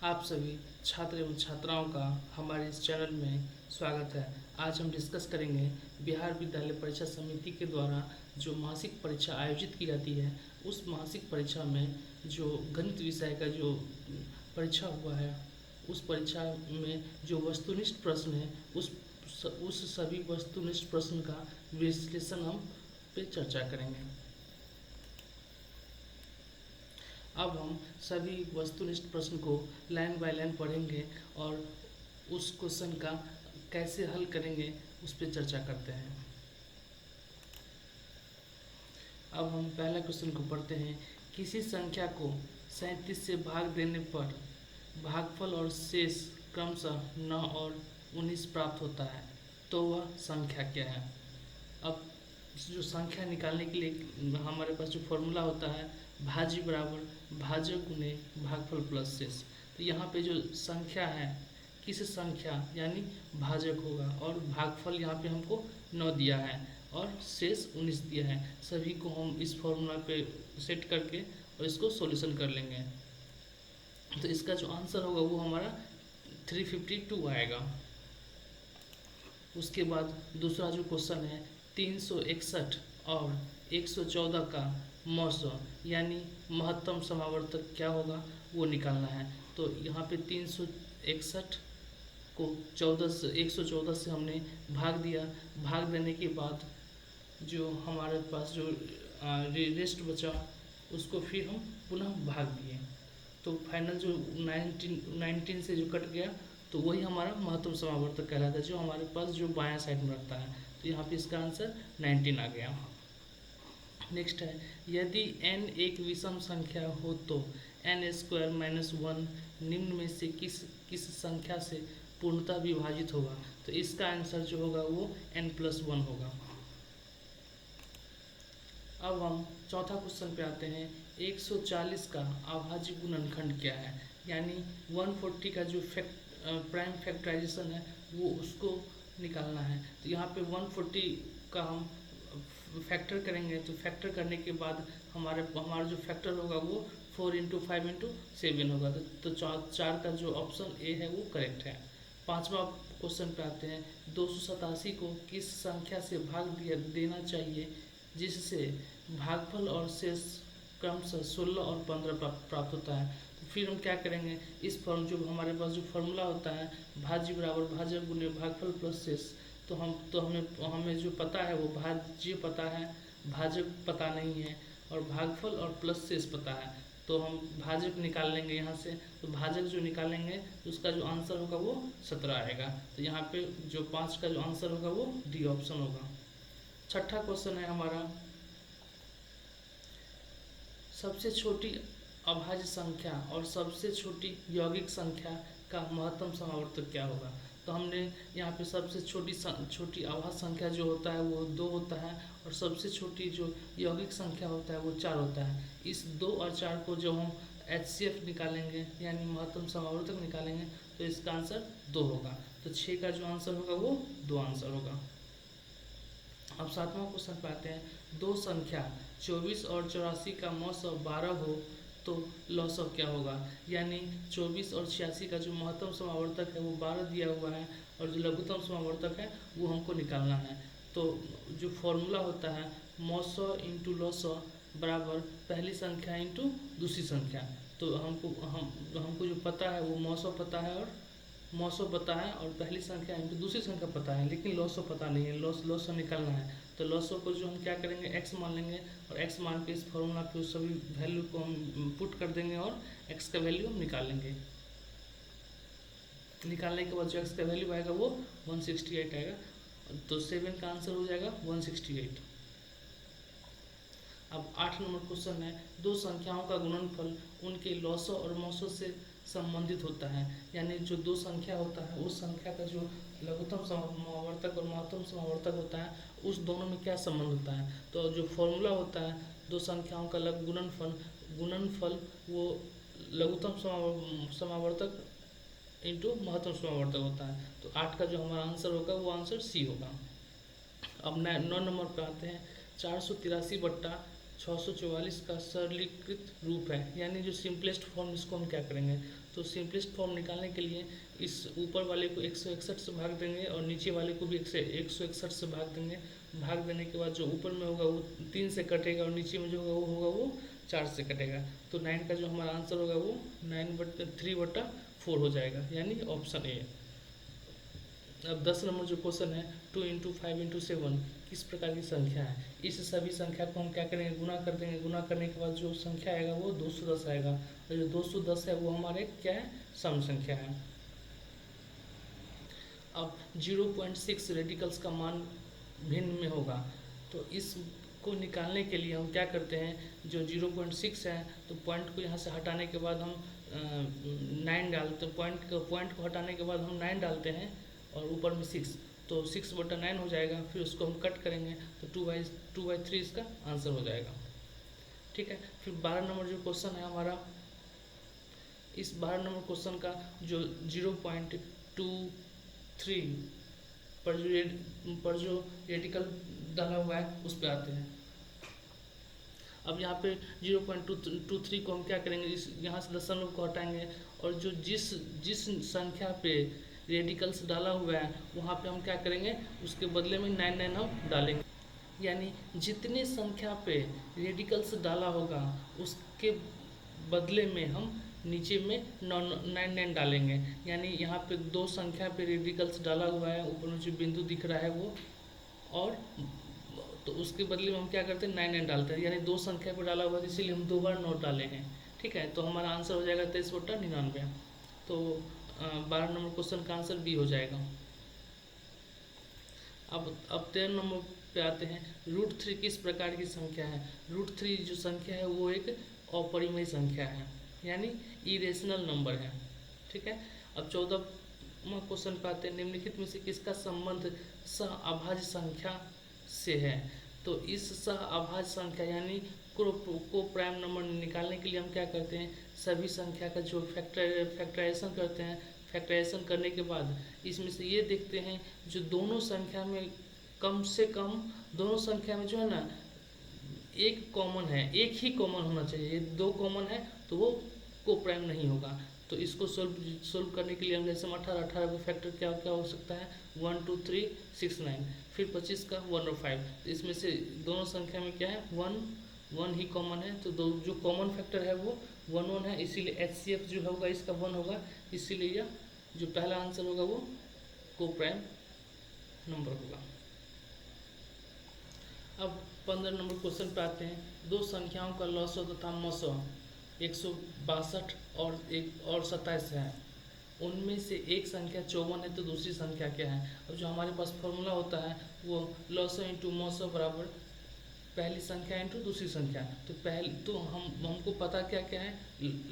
आप सभी छात्र एवं छात्राओं का हमारे इस चैनल में स्वागत है। आज हम डिस्कस करेंगे बिहार विद्यालय परीक्षा समिति के द्वारा जो मासिक परीक्षा आयोजित की जाती है, उस मासिक परीक्षा में जो गणित विषय का जो परीक्षा हुआ है, उस परीक्षा में जो वस्तुनिष्ठ प्रश्न है, उस सभी वस्तुनिष्ठ प्रश्न का विश्लेषण हम पे चर्चा करेंगे। अब हम सभी वस्तुनिष्ठ प्रश्न को लाइन बाय लाइन पढ़ेंगे और उस क्वेश्चन का कैसे हल करेंगे उस पर चर्चा करते हैं। अब हम पहला क्वेश्चन को पढ़ते हैं। किसी संख्या को 37 से भाग देने पर भागफल और शेष क्रमशः 9 और 19 प्राप्त होता है, तो वह संख्या क्या है? अब जो संख्या निकालने के लिए हमारे पास जो फॉर्मूला होता है, भाज्य बराबर भाजक गुने भागफल प्लस शेष। तो यहाँ पे जो संख्या है, किस संख्या यानी भाजक होगा, और भागफल यहाँ पे हमको 9 दिया है और शेष 19 दिया है। सभी को हम इस फॉर्मूला पे सेट करके और इसको सॉल्यूशन कर लेंगे। तो इसका जो आंसर होगा वो हमारा 352 आएगा। उसके बाद दूसरा जो क्वेश्चन है, 361 और 114 का मौसो यानी महत्तम समावर्तक क्या होगा वो निकालना है। तो यहाँ पे 361 को 114 से हमने भाग दिया। भाग देने के बाद जो हमारे पास जो रेस्ट बचा उसको फिर हम पुनः भाग दिए। तो फाइनल जो 19 से जो कट गया तो वही हमारा महत्तम समावर्तक कहलाता है, जो हमारे पास जो बायां साइड में रखता है। तो यहाँ पे इसका आंसर 19 आ गया। नेक्स्ट है, यदि n एक विषम संख्या हो तो n² - 1 निम्न में से किस संख्या से पूर्णतः विभाजित होगा? तो इसका आंसर जो होगा वो n+1 होगा। अब हम चौथा क्वेश्चन पे आते हैं। 140 का अभाज्य गुणनखंड क्या है? यानी 140 का जो प्राइम फैक्टराइजेशन है वो उसको निकालना है। तो यहाँ पे 140 का हम फैक्टर करेंगे। तो फैक्टर करने के बाद हमारा जो फैक्टर होगा वो 4 × 5 × 7 होगा। तो 4 का जो ऑप्शन ए है वो करेक्ट है। पांचवा क्वेश्चन पे आते हैं। 287 को किस संख्या से भाग देना चाहिए जिससे भागफल और शेष क्रमशः 16 और 15 प्राप्त होता है? तो फिर हम क्या करेंगे, इस फॉर्म जो हमारे पास जो फॉर्मूला होता है, भाज्य बराबर भाजक गुने भागफल प्लस शेष, तो हमें जो पता है वो भाज्य पता है, भाजक पता नहीं है, और भागफल और प्लस शेष पता है। तो हम भाजक निकाल लेंगे यहाँ से। तो भाजक जो निकालेंगे तो उसका जो आंसर होगा वो 17 आएगा। तो यहाँ पे जो 5 का जो आंसर होगा वो डी ऑप्शन होगा। छठा क्वेश्चन है हमारा, सबसे छोटी अभाज्य संख्या और सबसे छोटी यौगिक संख्या का महत्तम समावर्तक क्या होगा? तो हमने यहाँ पे सबसे छोटी अभाज्य संख्या जो होता है वो 2 होता है, और सबसे छोटी जो यौगिक संख्या होता है वो 4 होता है। इस 2 और 4 को जब हम HCF निकालेंगे यानी महत्तम समावर्तक निकालेंगे तो इसका आंसर 2 होगा। तो 6 का जो आंसर होगा वो 2 आंसर होगा। अब 7वां क्वेश्चन पे आते हैं। दो संख्या 24 और 84 का मौसम 12 हो तो लॉस ऑफ क्या होगा? यानी 24 और 86 का जो महत्तम समावर्तक है वो 12 दिया हुआ है, और जो लघुत्तम समावर्तक है वो हमको निकालना है। तो जो फॉर्मूला होता है, मौसो इंटू लॉसो बराबर पहली संख्या इंटू दूसरी संख्या। तो हमको जो पता है वो मौसो पता है और मौसो पता है, और पहली संख्या इंटू दूसरी संख्या पता है, लेकिन लॉसो पता नहीं है। लॉसो निकालना है। तो लॉसो को जो हम क्या करेंगे, x मान लेंगे, और x मान के इस फॉर्मूला पे उस सभी वैल्यू को हम पुट कर देंगे और x का वैल्यू हम निकाल लेंगे। निकालने के बाद जो x का वैल्यू आएगा वो 168 आएगा। तो 7 का आंसर हो जाएगा 168। अब 8 नंबर क्वेश्चन है, दो संख्याओं का गुणनफल उनके लॉसो और मौसो से संबंधित होता है। यानी जो दो संख्या होता है उस संख्या का जो लघुत्तम समावर्तक और महत्तम समावर्तक होता है उस दोनों में क्या संबंध होता है? तो जो फॉर्मूला होता है दो संख्याओं का गुणनफल वो लघुत्तम समावर्तक इंटू महत्तम समावर्तक होता है। तो 8 का जो हमारा आंसर होगा वो आंसर सी होगा। अब 9 नंबर पर आते हैं। 483 बट्टा 644 का सरलीकृत रूप है, यानी जो सिंपलेस्ट फॉर्म, इसको हम क्या करेंगे, तो सिंपलेस्ट फॉर्म निकालने के लिए इस ऊपर वाले को 161 से भाग देंगे और नीचे वाले को भी 161 से भाग देंगे। भाग देने के बाद जो ऊपर में होगा वो 3 से कटेगा और नीचे में जो होगा वो 4 से कटेगा। तो 9 का जो हमारा आंसर होगा वो 3/4 हो जाएगा, यानी ऑप्शन ए। अब 10 नंबर जो क्वेश्चन है, 2 × 5 × 7 किस प्रकार की संख्या है। इस सभी संख्या को हम क्या करेंगे, गुना कर देंगे। गुना करने के बाद जो संख्या आएगा वो 210 आएगा, और जो 210 है वो हमारे क्या है, सम संख्या है। अब 0.6 रेडिकल्स का मान भिन्न में होगा, तो इसको निकालने के लिए हम क्या करते हैं, जो 0.6 है तो पॉइंट को यहाँ से हटाने के बाद हम 9 डालते, पॉइंट को हटाने के बाद हम 9 डालते हैं और ऊपर में 6, तो 6/9 हो जाएगा। फिर उसको हम कट करेंगे तो 2/3 इसका आंसर हो जाएगा। ठीक है। फिर 12 नंबर जो क्वेश्चन है हमारा, इस 12 नंबर क्वेश्चन का जो 0.23 पर जो रेडिकल डाला हुआ है उस पर आते हैं। अब यहाँ पे 0.23 को हम क्या करेंगे, इस यहाँ से दशमलव को हटाएंगे और जो जिस संख्या पे रेडिकल्स डाला हुआ है वहाँ पे हम क्या करेंगे, उसके बदले में 99 हम डालेंगे। यानी जितने संख्या पे रेडिकल्स डाला होगा उसके बदले में हम नीचे में 99 डालेंगे। यानी यहाँ पे 2 संख्या पे रेडिकल्स डाला हुआ है, ऊपर में जो बिंदु दिख रहा है वो, और तो उसके बदले में हम क्या करते हैं, 99 डालते हैं। यानी 2 संख्या पे डाला हुआ है, इसीलिए हम 2 बार 9 डाले हैं। ठीक है, तो हमारा आंसर हो जाएगा 23/99। तो 12 नंबर क्वेश्चन का आंसर बी हो जाएगा। अब 13 नंबर पे आते हैं, √3 किस प्रकार की संख्या है। √3 जो संख्या है वो एक अपरिमेय संख्या है, यानी इरेशनल नंबर है। ठीक है। अब 14वां क्वेश्चन पे आते हैं, निम्नलिखित में से किसका संबंध सह-अभाज्य संख्या से है। तो इस सह-अभाज्य संख्या यानी को प्राइम नंबर निकालने के लिए हम क्या करते हैं, सभी संख्या का जो फैक्टराइजेशन करते हैं, फैक्टराइजेशन करने के बाद इसमें से ये देखते हैं जो दोनों संख्या में कम से कम, दोनों संख्या में जो है ना एक कॉमन है, एक ही कॉमन होना चाहिए। 2 कॉमन है तो वो को प्राइम नहीं होगा। तो इसको सोल्व करने के लिए हम जैसे 18 का फैक्टर क्या क्या हो सकता है, 1 2 3 6 9, फिर 25 का 1 और 5। तो इसमें से दोनों संख्या में क्या है, 1 ही कॉमन है, तो दो जो कॉमन फैक्टर है वो 1 है, इसीलिए HCF जो होगा इसका 1 होगा, इसीलिए यह जो पहला आंसर होगा वो को प्राइम नंबर होगा। अब 15 नंबर क्वेश्चन पे आते हैं, 2 संख्याओं का लॉसव तथा मसव 162 और 27 है, उनमें से एक संख्या 54 है तो दूसरी संख्या क्या है। अब जो हमारे पास फॉर्मूला होता है वो लॉसव इंटू मसव बराबर पहली संख्या इंटू दूसरी संख्या। तो पहले तो हमको पता क्या क्या है,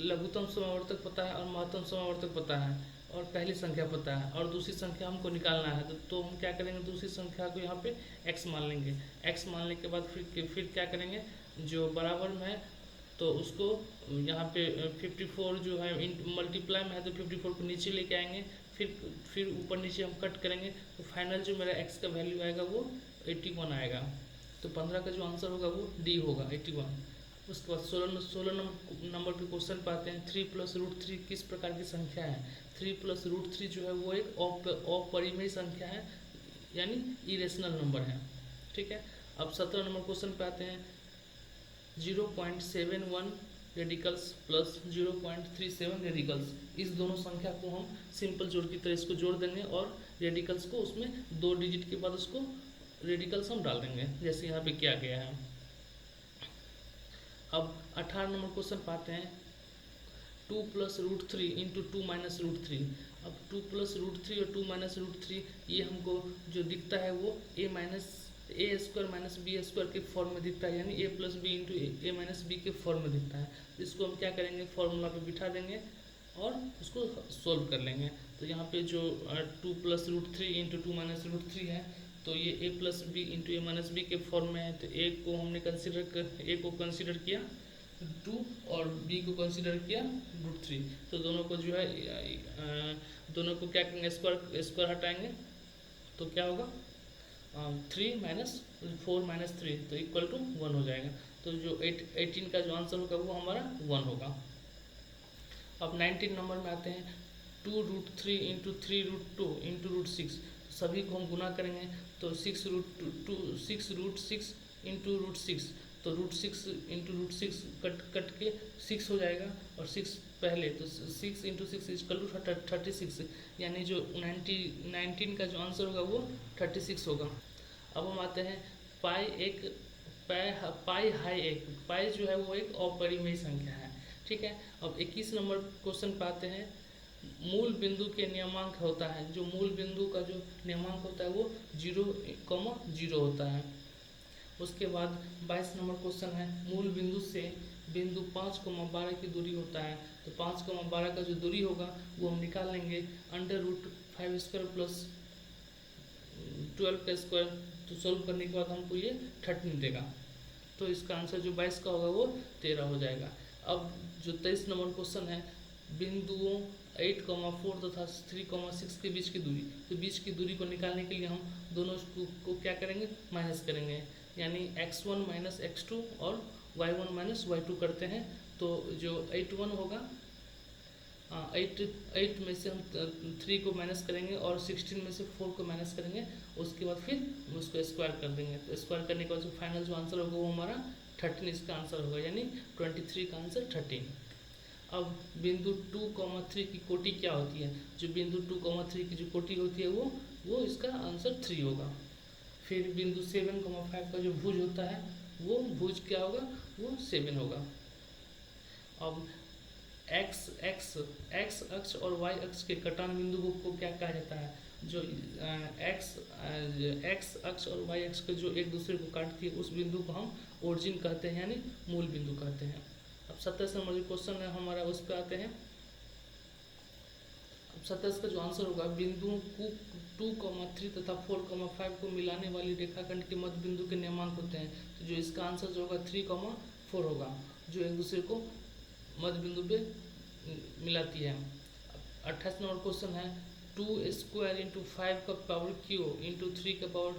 लघुत्तम समावर्तक पता है और महत्तम समावर्तक पता है और पहली संख्या पता है, और दूसरी संख्या हमको निकालना है। तो हम क्या करेंगे, दूसरी संख्या को यहाँ पे x मान लेंगे। x मानने के बाद फिर क्या करेंगे, जो बराबर में है तो उसको यहाँ पे 54 जो है मल्टीप्लाई में है तो 54 को नीचे लेके आएंगे, फिर ऊपर नीचे हम कट करेंगे, तो फाइनल जो मेरा x का वैल्यू आएगा वो 81 आएगा। तो 15 का जो आंसर होगा वो डी होगा, 81। उसके बाद 16 नंबर के क्वेश्चन पे आते हैं, 3 + √3 किस प्रकार की संख्या है। 3 + √3 जो है वो एक अपरिमेय संख्या है, यानी इरेशनल नंबर है। ठीक है। अब 17 नंबर क्वेश्चन पे आते हैं, 0.71 रेडिकल्स प्लस 0.37 रेडिकल्स, इस दोनों संख्या को हम सिंपल जोड़ की तरह इसको जोड़ देंगे और रेडिकल्स को उसमें 2 डिजिट के बाद उसको रेडिकल्स हम डाल देंगे, जैसे यहाँ पे किया गया है। अब 18 नंबर क्वेश्चन पाते हैं, 2 + √3 × 2 - √3। अब 2 + √3 और 2 - √3 ये हमको जो दिखता है वो a² - b² के फॉर्म में दिखता है, यानी a + b × a - b के फॉर्म में दिखता है। इसको हम क्या करेंगे, फॉर्मूला पे बिठा देंगे और उसको सोल्व कर लेंगे। तो यहाँ पे जो 2 + √3 × 2 - √3 है, तो ये a + b × a - b के फॉर्म में है। तो a को हमने कंसिडर किया 2 और b को कंसिडर किया √3। तो दोनों को जो है दोनों को क्या करेंगे, स्क्वायर हटाएंगे तो क्या होगा, 3 - 4 - 3 तो = 1 हो जाएगा। तो जो 18 का जो आंसर होगा वो हमारा 1 होगा। अब 19 नंबर में आते हैं 2√3 इंटू 3√2 इंटू √6, सभी को हम गुना करेंगे तो 6√6 इंटू √6, तो √6 इंटू √6 कट के 6 हो जाएगा, और 6 पहले तो 6 इंटू 6 इक्वल टू 36, यानी जो 19 का जो आंसर होगा वो 36 होगा। अब हम आते हैं पाई हाई एक, पाई जो है वो एक अपरिमेय संख्या है, ठीक है। अब 21 नंबर क्वेश्चन पे आते हैं, मूल बिंदु के नियमांक होता है, जो मूल बिंदु का जो नियमांक होता है वो 0,0 होता है। उसके बाद 22 नंबर क्वेश्चन है, मूल बिंदु से बिंदु 5,12 की दूरी होता है, तो 5,12 का जो दूरी होगा वो हम निकाल लेंगे √5² प्लस 12 का स्क्वायर, तो सोल्व करने के बाद हमको ये 13 देगा, तो इसका आंसर जो 22 का होगा वो 13 हो जाएगा। अब जो 23 नंबर क्वेश्चन है, बिंदुओं 8,4 तथा 3,6 के बीच की दूरी, तो बीच की दूरी को निकालने के लिए हम दोनों को क्या करेंगे, माइनस करेंगे, यानी x1 माइनस x2 और y1 माइनस y2 करते हैं, तो जो 81 होगा, 8 में से हम 3 को माइनस करेंगे और 16 में से 4 को माइनस करेंगे, उसके बाद फिर उसको स्क्वायर कर देंगे, तो स्क्वायर करने के बाद जो फाइनल जो आंसर होगा वो हमारा 13 इसका आंसर होगा, यानी 23 का आंसर 13। अब बिंदु 2,3 की कोटि क्या होती है, जो बिंदु 2,3 की जो कोटि होती है वो इसका आंसर 3 होगा। फिर बिंदु 7,5 का जो भुज होता है वो भुज क्या होगा, वो 7 होगा। अब x अक्ष और y अक्ष के कटान बिंदु को क्या कहा जाता है, जो x अक्ष और y अक्ष के जो एक दूसरे को काटती है उस बिंदु को हम ओरिजिन कहते हैं, यानी मूल बिंदु कहते हैं। अब 27 नंबर जो क्वेश्चन है हमारा उस पर आते हैं। अब 27 का जो आंसर होगा, बिंदुओं को 2,3 तथा 4,5 को मिलाने वाली रेखाखंड के मध्य बिंदु के नियमांक होते हैं, तो जो इसका आंसर जो होगा 3,4 होगा, जो एक दूसरे को मध्य बिंदु पे मिलाती है। 28 नंबर क्वेश्चन है, 2² इंटू 5 का पावर क्यू इंटू 3 का पावर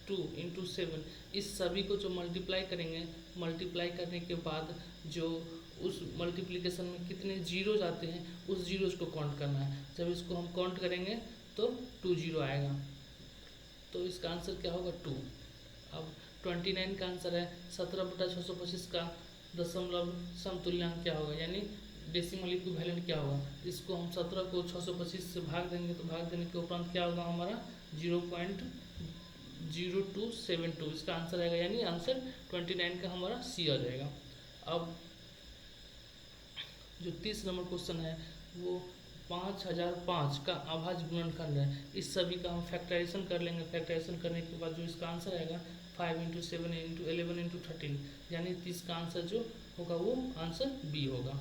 2 इंटू 7, इस सभी को जो मल्टीप्लाई करेंगे, मल्टीप्लाई करने के बाद जो उस मल्टीप्लिकेशन में कितने जीरोज आते हैं उस जीरोज को काउंट करना है। जब इसको हम काउंट करेंगे तो 2 जीरो आएगा, तो इसका आंसर क्या होगा 2। अब 29 का आंसर है 17/625 का दशमलव समतुल्यांक क्या होगा, यानी डेसिमल इक्विवेलेंट क्या होगा। इसको हम 17 को 625 से भाग देंगे, तो भाग देने के उपरांत क्या होगा हमारा 0.0272, इसका आंसर आएगा, यानी आंसर 29 का हमारा सी आ जाएगा। अब जो 30 नंबर क्वेश्चन है वो 5005 का अभाज्य गुणनखंड है, इस सभी का हम फैक्टराइजेशन कर लेंगे। फैक्टराइजेशन करने के बाद जो इसका आंसर आएगा 5 इंटू 7 इंटू 11 इंटू 13, यानी 30 का आंसर जो होगा वो आंसर बी होगा।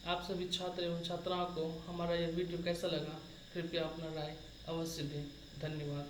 आप सभी छात्र एवं छात्राओं को हमारा यह वीडियो कैसा लगा, कृपया अपना राय अवश्य दें। धन्यवाद।